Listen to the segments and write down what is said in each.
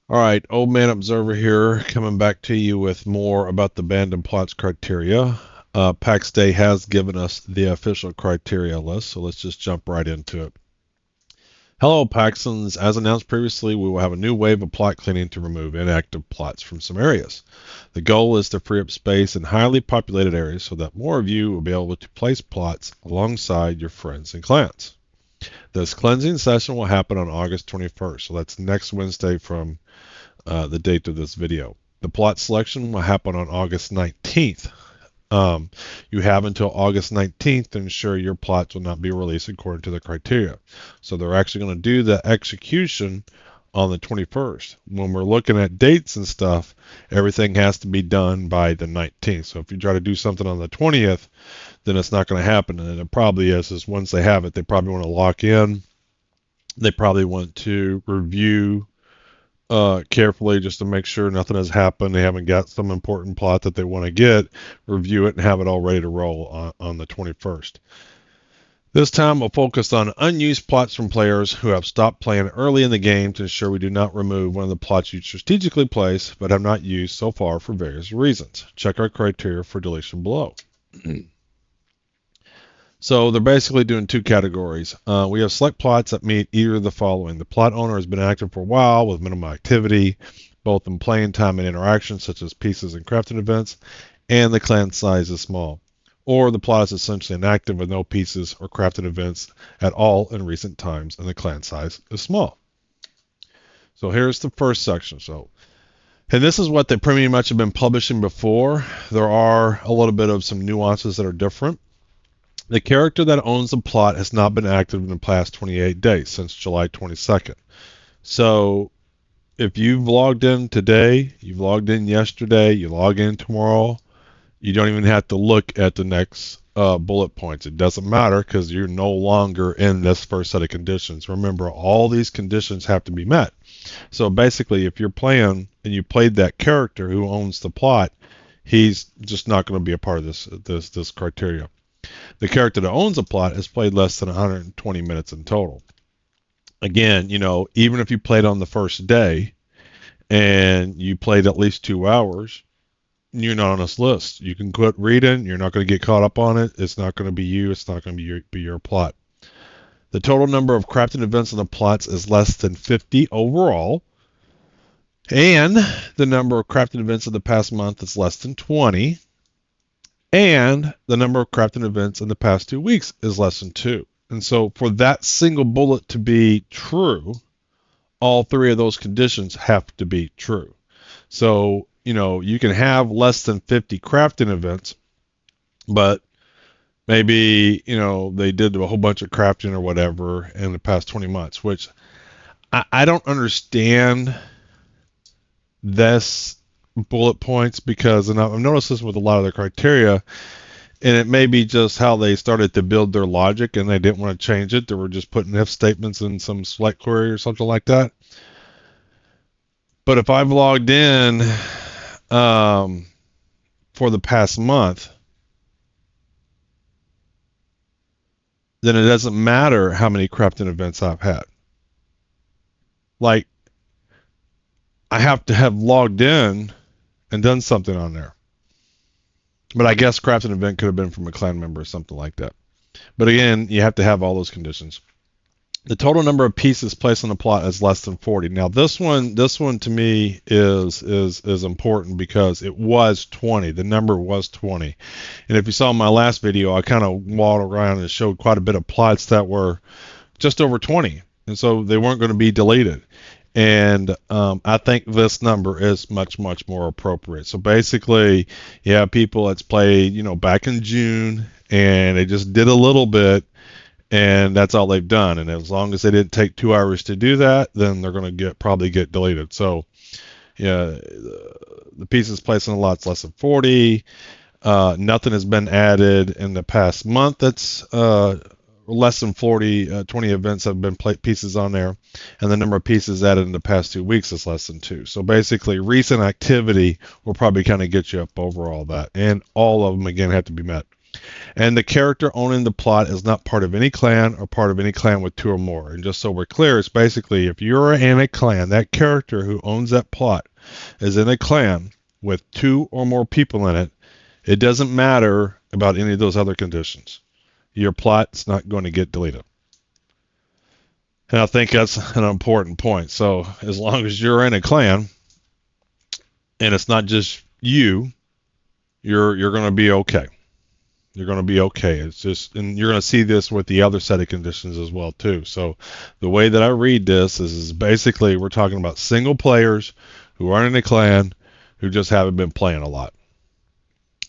All right, Old Man Observer here, coming back to you with more about the abandoned plots criteria. Pax Day has given us the official criteria list, so let's just jump right into it. Hello, Paxons. As announced previously, we will have a new wave of plot cleaning to remove inactive plots from some areas. The goal is to free up space in highly populated areas so that more of you will be able to place plots alongside your friends and clans. This cleansing session will happen on August 21st, so that's next Wednesday from the date of this video. The plot selection will happen on August 19th. You have until August 19th to ensure your plots will not be released according to the criteria. So they're actually going to do the execution on the 21st. When we're looking at dates and stuff, everything has to be done by the 19th. So if you try to do something on the 20th, then it's not going to happen. And it probably is once they have it, they probably want to lock in. They probably want to review carefully just to make sure nothing has happened. They haven't got some important plot that they want to get, review it, and have it all ready to roll on the 21st. This time we'll focus on unused plots from players who have stopped playing early in the game to ensure we do not remove one of the plots you strategically placed but have not used so far for various reasons. Check our criteria for deletion below. So they're basically doing two categories. We have select plots that meet either of the following. The plot owner has been active for a while with minimal activity, both in playing time and interaction, such as pieces and crafting events, and the clan size is small. Or the plot is essentially inactive with no pieces or crafting events at all in recent times, and the clan size is small. So here's the first section. And this is what they pretty much have been publishing before. There are a little bit of some nuances that are different. The character that owns the plot has not been active in the past 28 days, since July 22nd. So if you've logged in today, you've logged in yesterday, you log in tomorrow, you don't even have to look at the next bullet points. It doesn't matter because you're no longer in this first set of conditions. Remember, all these conditions have to be met. So basically, if you're playing and you played that character who owns the plot, he's just not going to be a part of this criteria. The character that owns a plot has played less than 120 minutes in total. Again, even if you played on the first day and you played at least 2 hours, you're not on this list. You can quit reading. You're not going to get caught up on it. It's not going to be you. It's not going to be your plot. The total number of crafting events in the plots is less than 50 overall. And the number of crafting events in the past month is less than 20. And the number of crafting events in the past 2 weeks is less than 2. And so for that single bullet to be true, all three of those conditions have to be true. So, you can have less than 50 crafting events, but maybe, they did a whole bunch of crafting or whatever in the past 20 months, which I don't understand this bullet points because, and I've noticed this with a lot of their criteria, and it may be just how they started to build their logic and they didn't want to change it. They were just putting if statements in some select query or something like that. But if I've logged in for the past month, then it doesn't matter how many crafting events I've had. Like, I have to have logged in and done something on there. But I guess crafting event could have been from a clan member or something like that. But again, you have to have all those conditions. The total number of pieces placed on the plot is less than 40. Now this one to me is important because it was 20. The number was 20. And if you saw my last video, I kind of walked around and showed quite a bit of plots that were just over 20. And so they weren't going to be deleted. And I think this number is much, much more appropriate. So basically, you have people that's played, back in June, and they just did a little bit, and that's all they've done. And as long as they didn't take 2 hours to do that, then they're going to probably get deleted. So, yeah, the pieces placed in the lot's less than 40. Nothing has been added in the past month that's less than 40. 20 events have been pieces on there, and the number of pieces added in the past 2 weeks is less than 2. So basically, recent activity will probably kind of get you up over all that, and all of them again have to be met. And the character owning the plot is not part of any clan or part of any clan with two or more. And just so we're clear, it's basically if you're in a clan, that character who owns that plot is in a clan with two or more people in it. It doesn't matter about any of those other conditions. Your plot's not going to get deleted. And I think that's an important point. So as long as you're in a clan and it's not just you, you're going to be okay. You're going to be okay. It's just, and you're going to see this with the other set of conditions as well too. So the way that I read this is basically we're talking about single players who aren't in a clan who just haven't been playing a lot.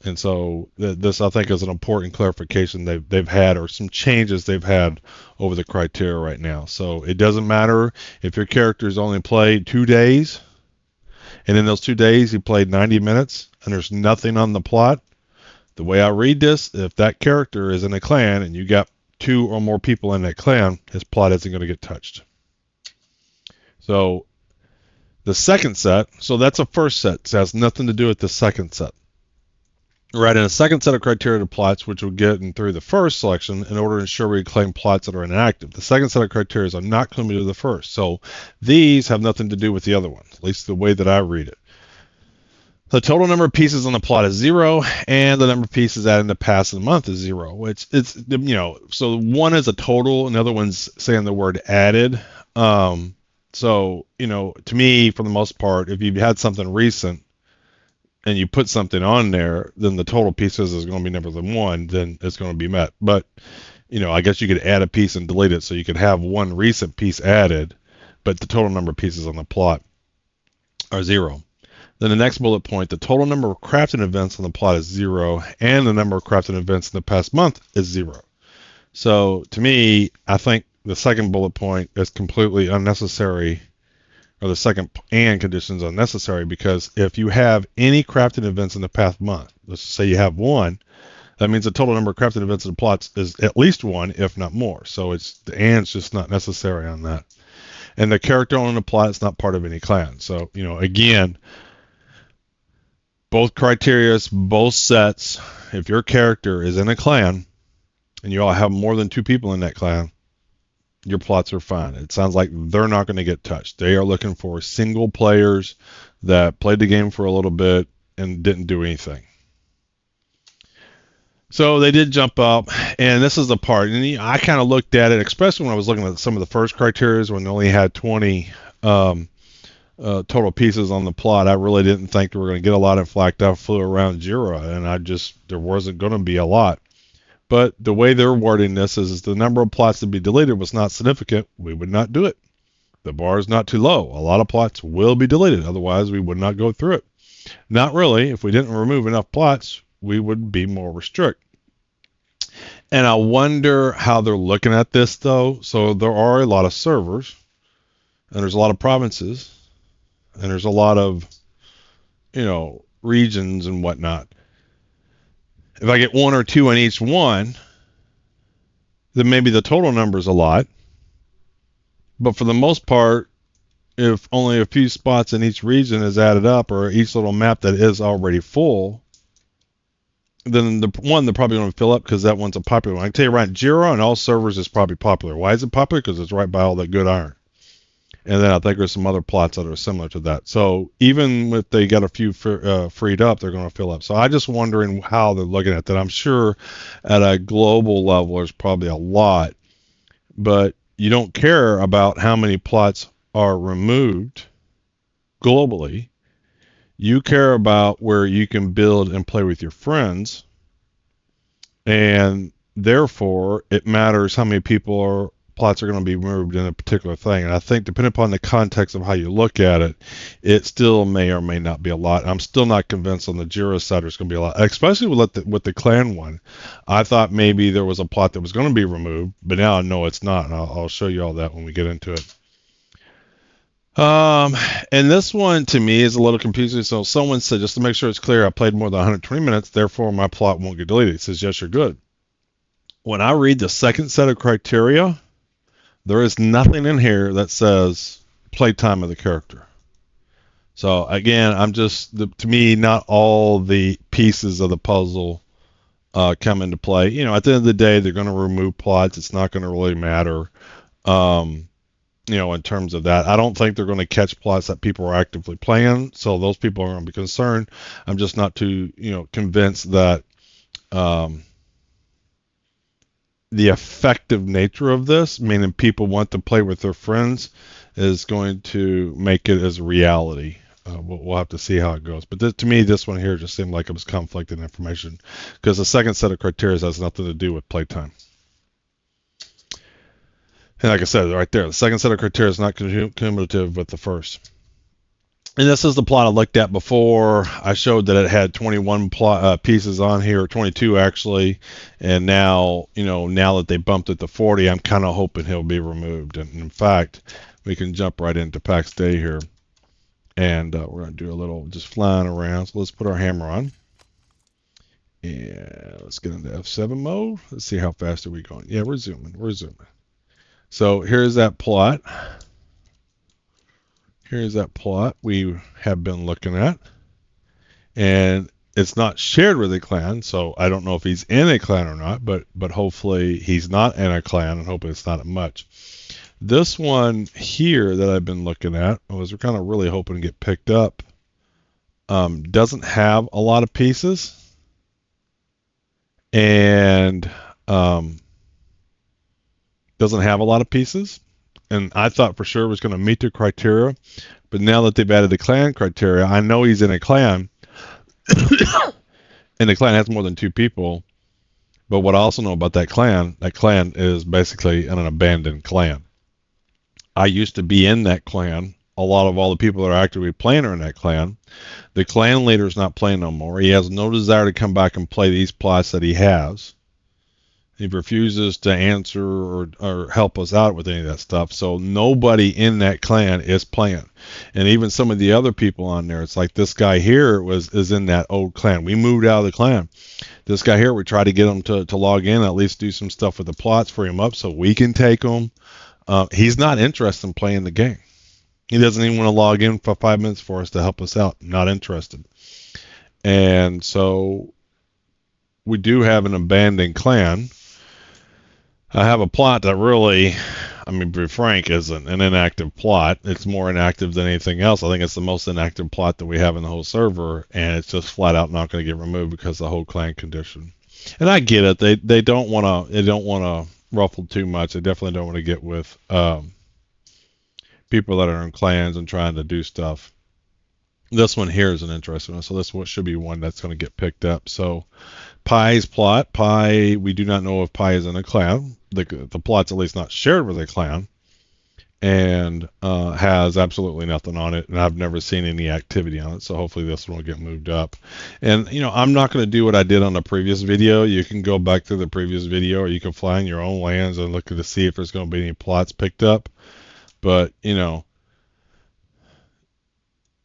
And so this I think is an important clarification they've had or some changes they've had over the criteria right now. So it doesn't matter if your character's only played 2 days and in those 2 days he played 90 minutes and there's nothing on the plot. The way I read this, if that character is in a clan and you got two or more people in that clan, his plot isn't going to get touched. So the second set, so that's a first set. It has nothing to do with the second set. Right, in a second set of criteria to plots, which we'll get in through the first selection, in order to ensure we claim plots that are inactive. The second set of criteria are not limited to the first. So these have nothing to do with the other ones, at least the way that I read it. The total number of pieces on the plot is 0, and the number of pieces added in the past of the month is 0. Which it's so one is a total, and the other one's saying the word added. So to me, for the most part, if you've had something recent and you put something on there, then the total pieces is going to be number than 1. Then it's going to be met. But I guess you could add a piece and delete it, so you could have one recent piece added, but the total number of pieces on the plot are 0. Then the next bullet point, the total number of crafting events on the plot is 0, and the number of crafting events in the past month is 0. So to me, I think the second bullet point is completely unnecessary, or the second and condition is unnecessary, because if you have any crafting events in the past month, let's say you have one, that means the total number of crafting events in the plots is at least 1, if not more. So the and's just not necessary on that. And the character owning the plot is not part of any clan. So, again, both criteria, both sets, if your character is in a clan and you all have more than 2 people in that clan, your plots are fine. It sounds like they're not going to get touched. They are looking for single players that played the game for a little bit and didn't do anything. So they did jump up, and this is the part. And I kind of looked at it, especially when I was looking at some of the first criteria when they only had 20 total pieces on the plot. I really didn't think we were going to get a lot of flacked out flew around Jira, and there wasn't going to be a lot. But the way they're wording this is the number of plots to be deleted was not significant. We would not do it. The bar is not too low. A lot of plots will be deleted. Otherwise, we would not go through it. Not really. If we didn't remove enough plots, we would be more strict. And I wonder how they're looking at this, though. So there are a lot of servers, and there's a lot of provinces, and there's a lot of, regions and whatnot. If I get 1 or 2 in each one, then maybe the total number is a lot. But for the most part, if only a few spots in each region is added up, or each little map that is already full, then they're probably going to fill up because that one's a popular one. I can tell you right, Jira on all servers is probably popular. Why is it popular? Because it's right by all that good iron. And then I think there's some other plots that are similar to that. So even if they got a few freed up, they're going to fill up. So I'm just wondering how they're looking at that. I'm sure at a global level, there's probably a lot. But you don't care about how many plots are removed globally. You care about where you can build and play with your friends. And therefore, it matters how many plots are going to be moved in a particular thing. And I think depending upon the context of how you look at it, it still may or may not be a lot. I'm still not convinced on the Jira side there's going to be a lot, especially with the clan one. I thought maybe there was a plot that was going to be removed, but now I know it's not. And I'll show you all that when we get into it. And this one to me is a little confusing. So someone said, just to make sure it's clear, I played more than 120 minutes, therefore my plot won't get deleted. It says, yes, you're good. When I read the second set of criteria, there is nothing in here that says playtime of the character. So again, to me, not all the pieces of the puzzle come into play. At the end of the day, they're going to remove plots. It's not going to really matter. Um, in terms of that, I don't think they're going to catch plots that people are actively playing. So those people are going to be concerned. I'm just not too, convinced that um, the effective nature of this, meaning people want to play with their friends, is going to make it as a reality. We'll have to see how it goes. But to me, this one here just seemed like it was conflicting information because the second set of criteria has nothing to do with playtime. And like I said, right there, the second set of criteria is not cumulative with the first. And this is the plot I looked at before. I showed that it had 21 pieces on here, 22 actually. And now that they bumped it to 40, I'm kind of hoping he'll be removed. And in fact, we can jump right into Pax Dei here. And we're going to do a little just flying around. So let's put our hammer on. And let's get into F7 mode. Let's see how fast are we going. Yeah, we're zooming. So here's that plot. Here's that plot we have been looking at. And it's not shared with a clan, so I don't know if he's in a clan or not, but hopefully he's not in a clan, and hopefully it's not much. This one here that I've been looking at, I was kind of really hoping to get picked up, doesn't have a lot of pieces, and doesn't have a lot of pieces, and I thought for sure it was going to meet the criteria, but now that they've added the clan criteria, I know he's in a clan, and the clan has more than 2 people. But what I also know about that clan is basically an abandoned clan. I used to be in that clan. A lot of all the people that are actively playing are in that clan. The clan leader's not playing no more. He has no desire to come back and play these plots that he has. He refuses to answer or help us out with any of that stuff. So nobody in that clan is playing. And even some of the other people on there, it's like this guy here is in that old clan. We moved out of the clan. This guy here, we try to get him to log in, at least do some stuff with the plots, free him up so we can take him. He's not interested in playing the game. He doesn't even want to log in for 5 minutes for us to help us out. Not interested. And so we do have an abandoned clan. I have a plot that really, to be frank, isn't an inactive plot. It's more inactive than anything else. I think it's the most inactive plot that we have in the whole server, and it's just flat out not going to get removed because of the whole clan condition. And I get it. They don't want to ruffle too much. They definitely don't want to get with people that are in clans and trying to do stuff. This one here is an interesting one. So this one should be one that's going to get picked up. So Pi's plot. Pi, we do not know if Pi is in a clan. The plot's at least not shared with a clan, and has absolutely nothing on it. And I've never seen any activity on it. So hopefully this one will get moved up. And I'm not going to do what I did on the previous video. You can go back to the previous video, or you can fly in your own lands and look to see if there's going to be any plots picked up. But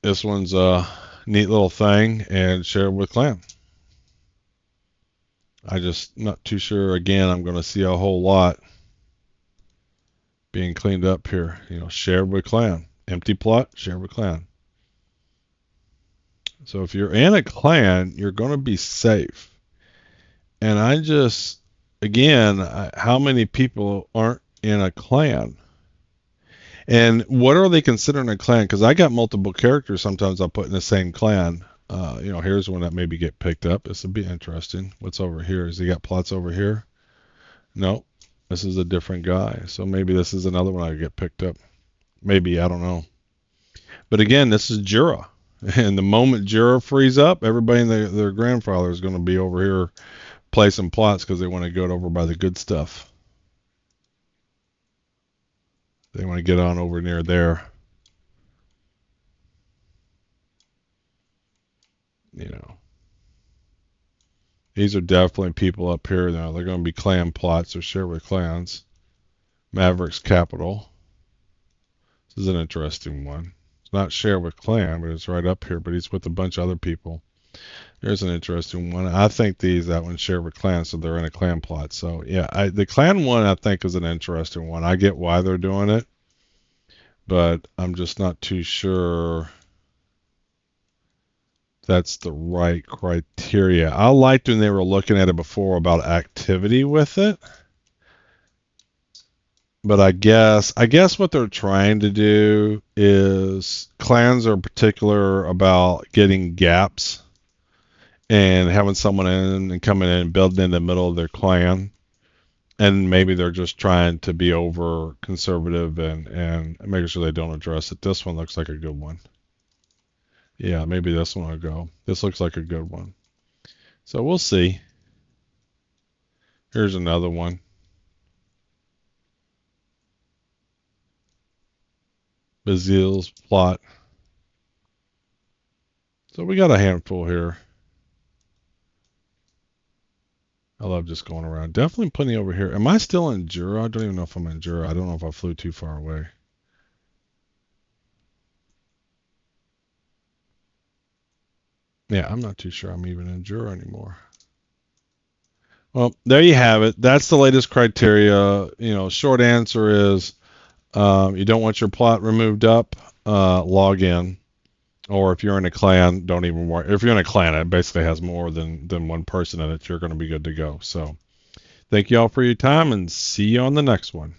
this one's a neat little thing and share with clan. I just not too sure. Again, I'm going to see a whole lot being cleaned up here. Share with clan. Empty plot, share with clan. So if you're in a clan, you're going to be safe. And again, how many people aren't in a clan? And what are they considering a clan? Because I got multiple characters sometimes I'll put in the same clan. Here's one that maybe get picked up. This would be interesting. What's over here? Has he got plots over here? No. This is a different guy. So maybe this is another one I get picked up. Maybe, I don't know. But again, this is Jura. And the moment Jura frees up, everybody and their grandfather is going to be over here placing plots because they want to go over by the good stuff. They want to get on over near there. These are definitely people up here now. They're going to be clan plots or share with clans. Maverick's Capital. This is an interesting one. It's not share with clan, but it's right up here, but he's with a bunch of other people. There's an interesting one. I think that one share with clan, so they're in a clan plot. So yeah, the clan one I think is an interesting one. I get why they're doing it, but I'm just not too sure that's the right criteria. I liked when they were looking at it before about activity with it. But I guess what they're trying to do is clans are particular about getting gaps and having someone in and coming in and building in the middle of their clan. And maybe they're just trying to be over conservative and making sure they don't address it. This one looks like a good one. Yeah, maybe this one will go. This looks like a good one. So we'll see. Here's another one. Bazille's plot. So we got a handful here. I love just going around. Definitely plenty over here. Am I still in Jura? I don't even know if I'm in Jura. I don't know if I flew too far away. Yeah, I'm not too sure I'm even in Jura anymore. Well, there you have it. That's the latest criteria. Short answer is you don't want your plot removed up, log in. Or if you're in a clan, don't even worry. If you're in a clan, it basically has more than one person in it. You're going to be good to go. So thank you all for your time and see you on the next one.